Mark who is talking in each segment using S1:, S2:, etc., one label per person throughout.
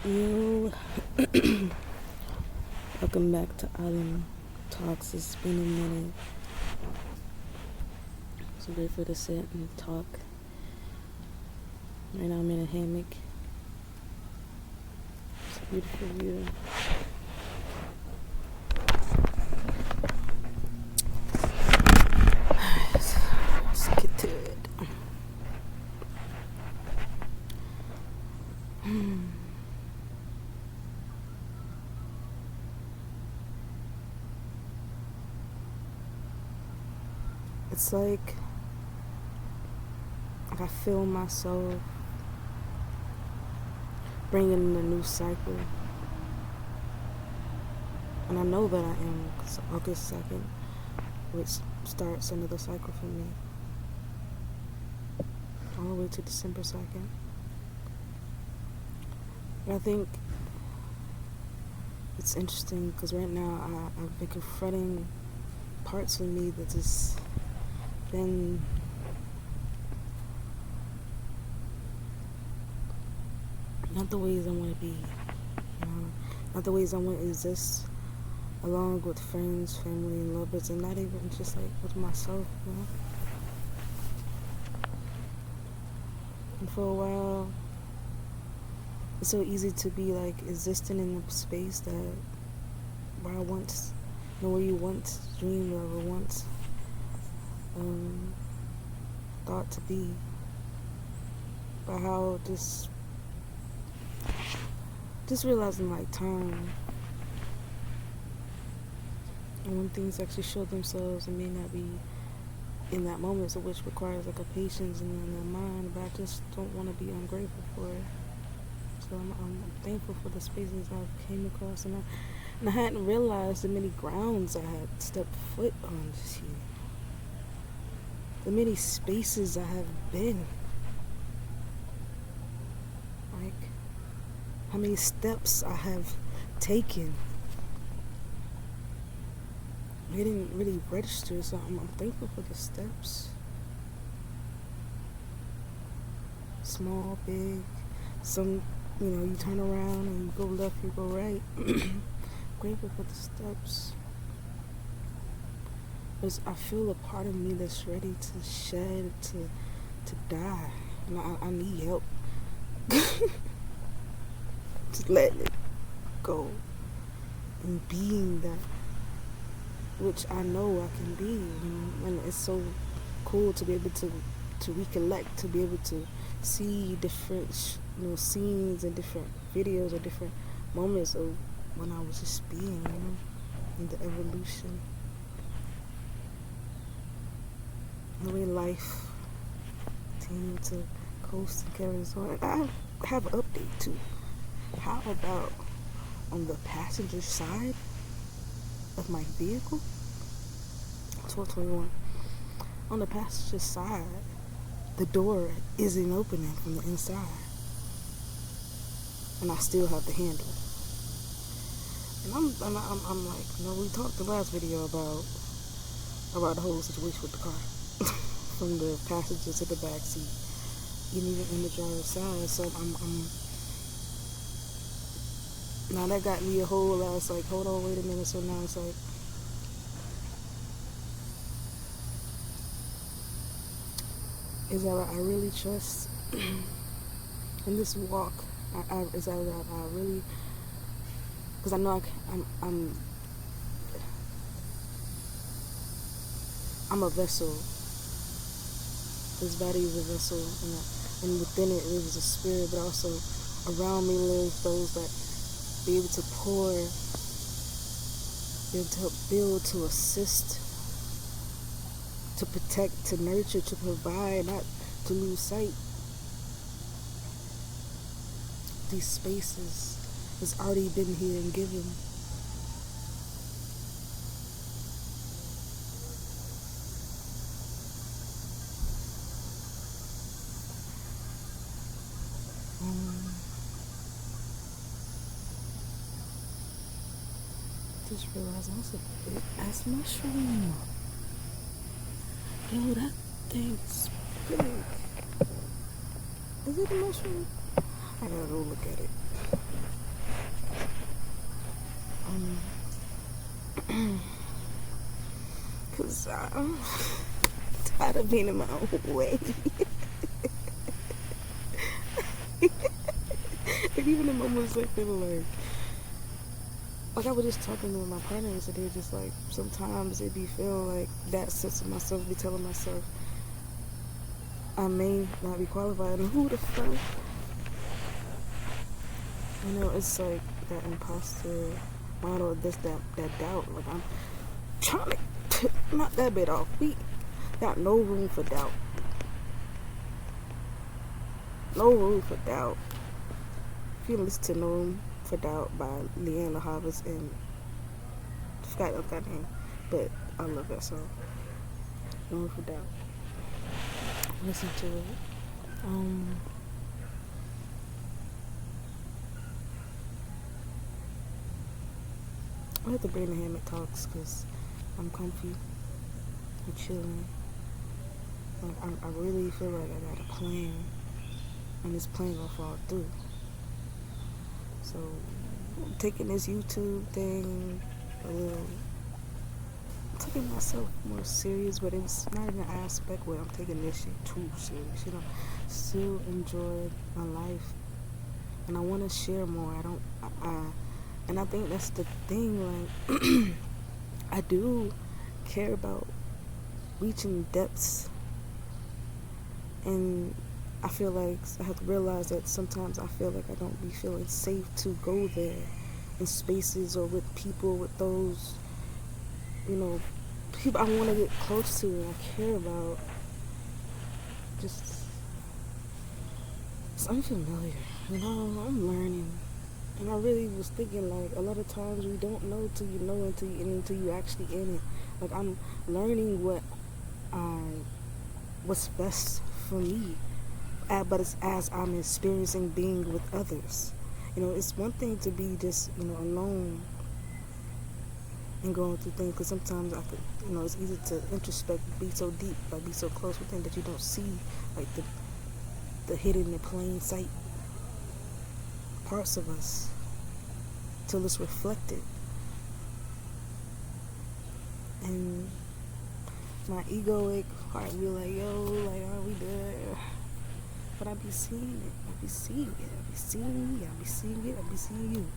S1: Yo, welcome back to Island Talks. It's been a minute. So grateful to sit and talk. Right now I'm in a hammock. It's a beautiful view. Let's get to it. It's like I feel myself bringing in a new cycle. And I know that I am, because August 2nd, which starts another cycle for me. All the way to December 2nd. And I think it's interesting because right now I've been confronting parts of me that just been not the ways I want to be, not the ways I want to exist along with friends, family, and lovers, and not even just like with myself, And for a while, it's so easy to be like existing in a space that where I once, where you once dreamed of or once thought to be, but how just realizing like time, and when things actually show themselves, it may not be in that moment, so which requires like a patience and a mind, but I just don't want to be ungrateful for it. So I'm thankful for the spaces I've came across, and I hadn't realized the many grounds I had stepped foot on this year. The many spaces I have been. Like, how many steps I have taken. I didn't really register, so I'm thankful for the steps. Small, big, some, you turn around and you go left, you go right. Grateful for the steps. Because I feel a part of me that's ready to shed, to die. And I need help. Just letting it go. And being that which I know I can be. And it's so cool to be able to recollect, to be able to see different scenes and different videos or different moments of when I was just being, in the evolution. The way life continued to coast and carry us on. And I have an update too. How about on the passenger side of my vehicle? 1221. On the passenger side, the door isn't opening from the inside, and I still have the handle. And I'm like, we talked the last video about the whole situation with the car, from the passenger to the back seat, and even in the driver's side. So I'm now that got me a whole ass like, hold on, wait a minute. So now it's like, is that I really trust in this walk? Is that I really? Because I know I'm a vessel. This body is a vessel, and within it lives a spirit, but also around me live those that be able to pour, be able to help build, to assist, to protect, to nurture, to provide, not to lose sight. These spaces has already been here and given. Just realized I was a big ass mushroom. Yo, that thing's big. Is it a mushroom? I gotta go look at it. Cause I'm tired of being in my own way. And even in moments like they were like I was just talking to my partner yesterday, just like sometimes it be feeling like that sense of myself, be telling myself I may not be qualified, and who the fuck, you know, it's like that imposter mind, or this that doubt. Like I'm trying to knock that bit off. We got no room for doubt. No room for doubt. If you listen to No Room for Doubt by Leanna Havas, and I forgot that name, but I love that song. No Room for Doubt. Listen to it. I have to bring the hammock talks because I'm comfy. I'm chilling. Like, I really feel like I got a plan, and this plan gonna fall through. So I'm taking this YouTube thing a little, taking myself more serious, but it's not in an aspect where I'm taking this shit too serious. You know, still enjoy my life, and I want to share more. And I think that's the thing. Like, I do care about reaching depths, and I feel like I have to realize that sometimes I feel like I don't be feeling safe to go there in spaces or with people, with those, you know, people I want to get close to and I care about. Just, it's unfamiliar, you know. I'm learning, and I really was thinking, like, a lot of times we don't know till you know, until you actually in it. Like, I'm learning what's best for me, but it's as I'm experiencing being with others. You know, it's one thing to be just, you know, alone and going through things, because sometimes I could, you know, it's easy to introspect, be so deep, like be so close with things that you don't see, like the hidden in plain sight parts of us till it's reflected. And my egoic heart be like, yo, like, are we there? But I be seeing it. I be seeing it. I be seeing me. I be seeing it. I be seeing you.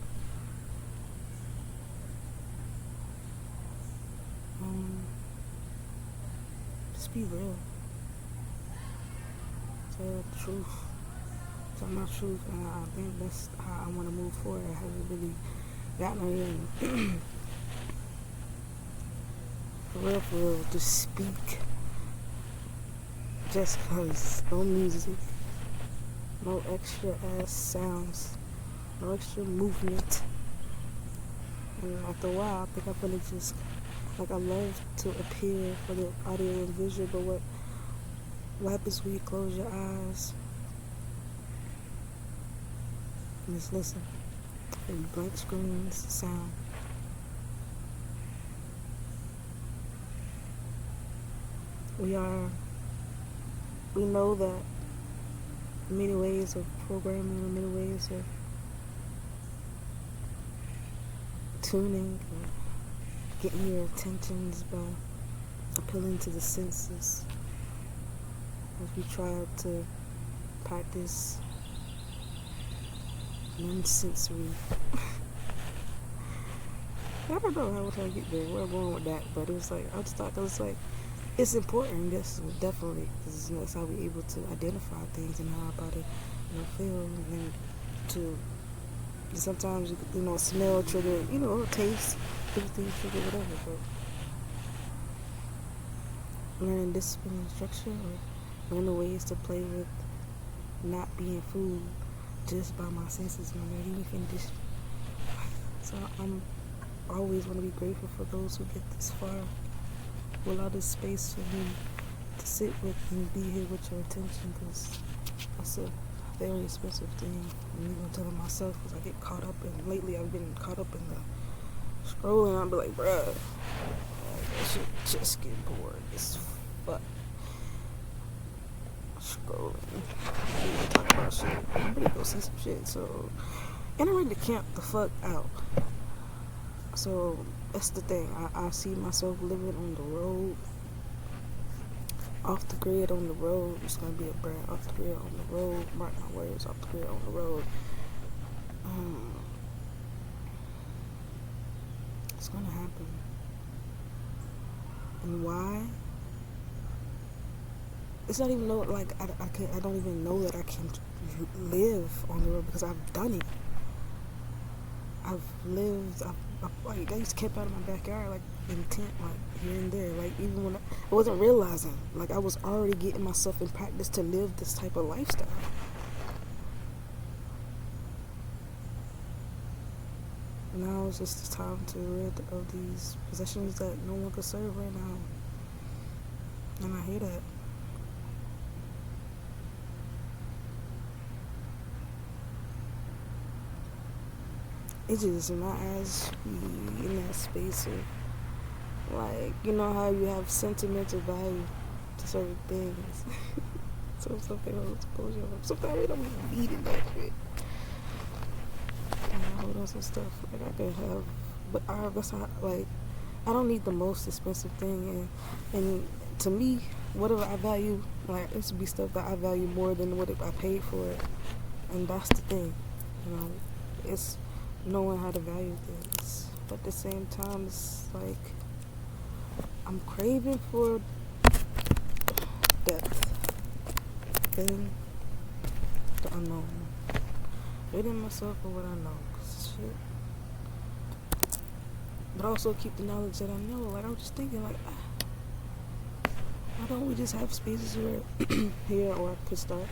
S1: Just be real. Tell the truth. Tell my truth. And I think that's how I want to move forward. I haven't really gotten here. For real, just speak. Just cause. No music. No extra ass sounds. No extra movement. And after a while, I think I'm gonna just, like, I love to appear for the audio and visual, but what happens when you close your eyes and just listen? And blank screens, sound. We know that many ways of programming, many ways of tuning, getting your attentions by appealing to the senses, as we try to practice non-sensory. I don't know how we're trying to get there, where I'm going with that, but it was like, I just thought that was like, it's important, yes, definitely, because that's how we're able to identify things and how our body, you know, feel, and then to sometimes, you know, smell trigger, you know, taste, things trigger, whatever, but learning discipline and structure, or learning ways to play with not being fooled just by my senses, man. I didn't even finish. So I'm always want to be grateful for those who get this far, will allow this space for me to sit with and be here with your attention, because that's a very expensive thing. I'm even telling myself, because I get caught up in, lately I've been caught up in the scrolling. I'll be like, bruh, that shit just get bored as fuck. Scrolling. I need to talk about shit. I'm ready to go see some shit, so, and I'm ready to camp the fuck out. So that's the thing. I see myself living on the road, off the grid on the road. It's gonna be a brand off the grid on the road. Mark my words, off the grid on the road. Um, it's gonna happen. And why? It's not even know like I don't even know that I can live on the road because I've done it. I've lived. Like I used to camp out in my backyard, like in tent, like here and there. Like even when I wasn't realizing, like I was already getting myself in practice to live this type of lifestyle. Now it's just time to rid of these possessions that no one can serve right now, and I hate that. It just my ass be in that space of like, you know how you have sentimental value to certain things. So something holds closure. Sometimes we don't even need it that shit. And I hold on some stuff like I could have, but I guess I don't need the most expensive thing, and to me, whatever I value, like it should be stuff that I value more than what I paid for it, and that's the thing, you know, it's knowing how to value things, but at the same time, it's like I'm craving for depth and the unknown. Ridding myself of what I know, 'cause shit. But also keep the knowledge that I know. Like I was just thinking, like, why don't we just have spaces where here or I could start,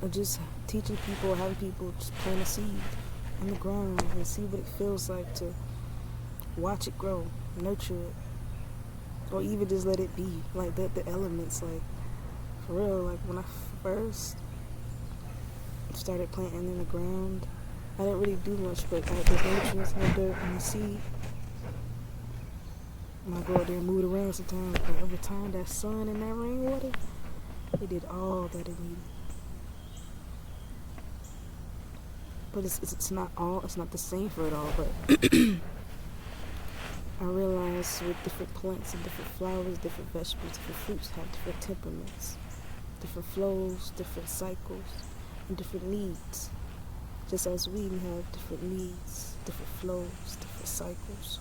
S1: or just teaching people, having people just plant a seed in the ground and see what it feels like to watch it grow, nurture it, or even just let it be. Like the elements, like for real. Like when I first started planting in the ground, I didn't really do much, but like the nutrients and the dirt and the seed. And I go out there and move it around sometimes, but over time, that sun and that rainwater, it did all that it needed. But it's not all, it's not the same for it all, but I realized with different plants and different flowers, different vegetables, different fruits have different temperaments, different flows, different cycles, and different needs. Just as we have different needs, different flows, different cycles.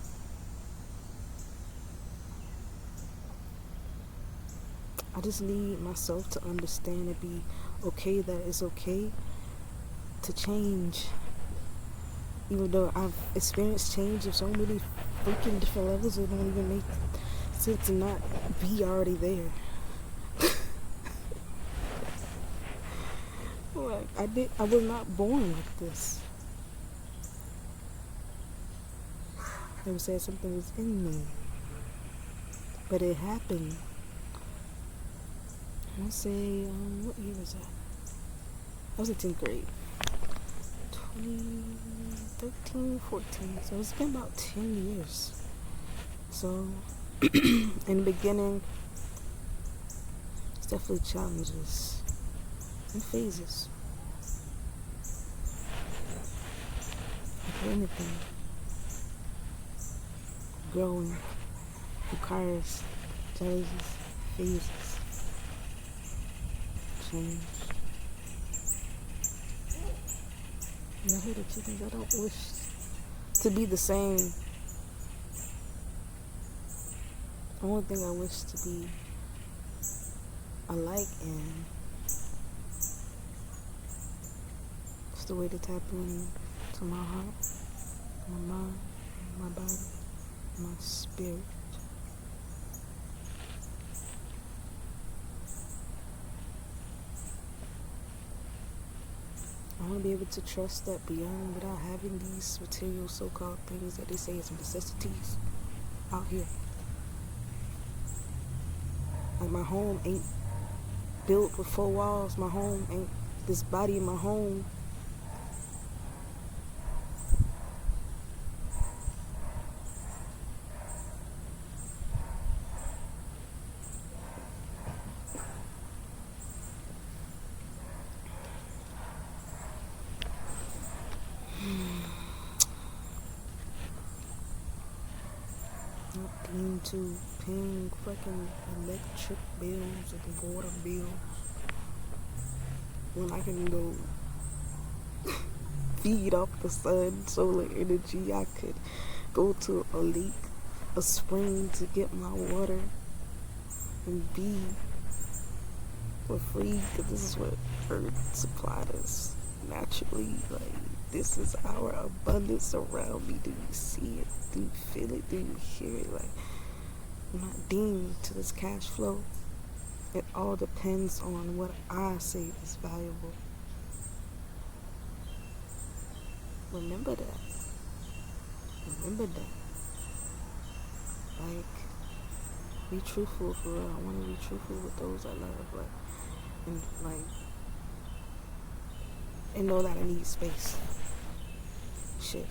S1: I just need myself to understand and be okay that it's okay to change. Even though I've experienced change of so many freaking different levels, it don't even make sense to not be already there. Like I was not born like this. They would say something was in me, but it happened. I'll say, what year was that? I was in 10th grade. 2013, 14. So it's been about 10 years. So, in the beginning, it's definitely challenges and phases. Like anything, growing requires challenges, phases, change. And I hear the chickens. I don't wish to be the same. The only thing I wish to be alike in is the way to tap in to my heart, my mind, my body, my spirit. I want to be able to trust that beyond without having these material so-called things that they say is necessities out here. Like my home ain't built with 4 walls. My home ain't this body in my home. time to paying fucking electric bills and water bills when I can go feed off the sun, solar energy. I could go to a lake, a spring to get my water and be for free, because this is what Earth supplied us naturally. Like, this is our abundance around me. Do you see it? Do you feel it? Do you hear it? Like, I'm not deemed to this cash flow. It all depends on what I say is valuable. Remember that. Remember that. Like, be truthful for real. I want to be truthful with those I love. Like, and like, and know that I need space. Shit.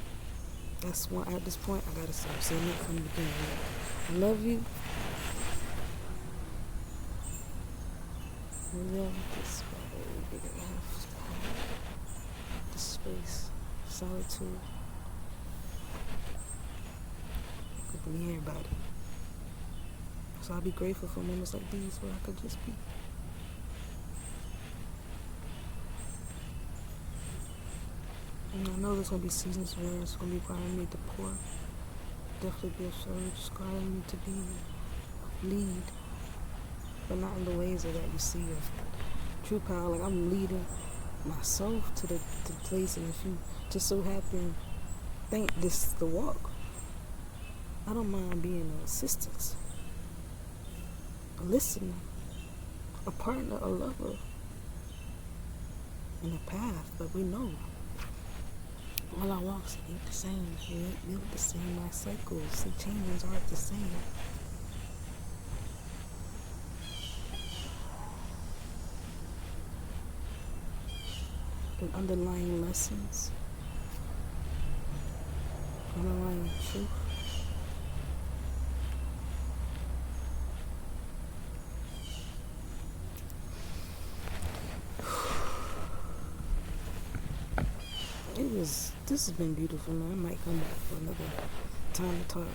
S1: That's one. At this point, I gotta start saying it from the beginning. I love you. I love this way. I have to have the space, solitude. With me, everybody. So I'll be grateful for moments like these where I could just be. And I know there's gonna be seasons where it's gonna be requiring me to pour. Definitely be a surge, requiring me to be lead, but not in the ways that you see of true power. Like, I'm leading myself to the place, and if you just so happen think this is the walk, I don't mind being an assistance, a listener, a partner, a lover, and a path. But we know all our walks ain't the same. We ain't built the same. Our cycles, the changes aren't the same. The underlying lessons, underlying truth. This has been beautiful, man. I might come back for another time to talk.